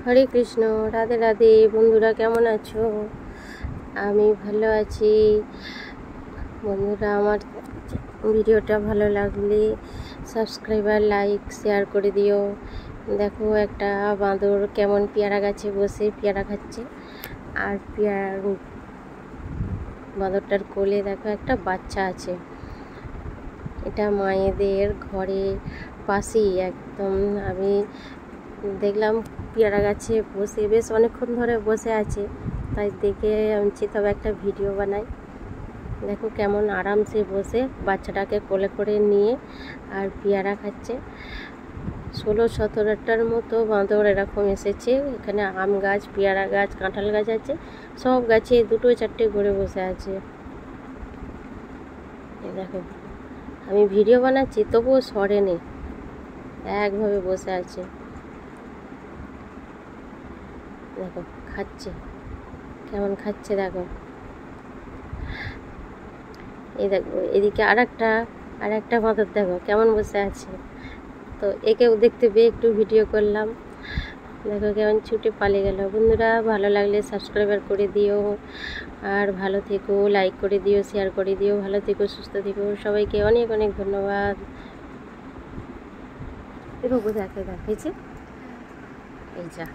হরে কৃষ্ণ, রাধে রাধে। বন্ধুরা কেমন আছো? আমি ভালো আছি। বন্ধুরা, আমার ভিডিওটা ভালো লাগলে সাবস্ক্রাইবার, লাইক, শেয়ার করে দিও। দেখো, একটা বাঁদর কেমন পেয়ারা গাছে বসে পেয়ারা খাচ্ছে। আর বাঁদরটার কোলে দেখো একটা বাচ্চা আছে। এটা মায়েদের ঘরে পাশেই একদম। আমি দেখলাম পেয়ারা গাছে বসে বেশ অনেকক্ষণ ধরে বসে আছে, তাই দেখে আমি তবে একটা ভিডিও বানাই। দেখো কেমন আরামসে বসে বাচ্চাটাকে কোলে করে নিয়ে আর পেয়ারা খাচ্ছে। 16-17টার মতো বাঁদর এরকম এসেছে। এখানে আম গাছ, পেয়ারা গাছ, কাঁঠাল গাছ আছে, সব গাছে 2-4টে করে বসে আছে। দেখো, আমি ভিডিও বানাচ্ছি তবুও সরেনি, একভাবে বসে আছে। দেখো খাচ্ছে, কেমন খাচ্ছে দেখো। এই দেখো, এদিকে আর একটা বাঁদর দেখো কেমন বসে আছে। তো একেও দেখতে পেয়ে একটু ভিডিও করলাম। দেখো কেমন ছুটে পালিয়ে গেল। বন্ধুরা, ভালো লাগলে সাবস্ক্রাইবার করে দিও, আর ভালো থেকো, লাইক করে দিও, শেয়ার করে দিও। ভালো থেকো, সুস্থ থেকো, সবাইকে অনেক অনেক ধন্যবাদ। এরকম দেখে দেখেছে এই যা।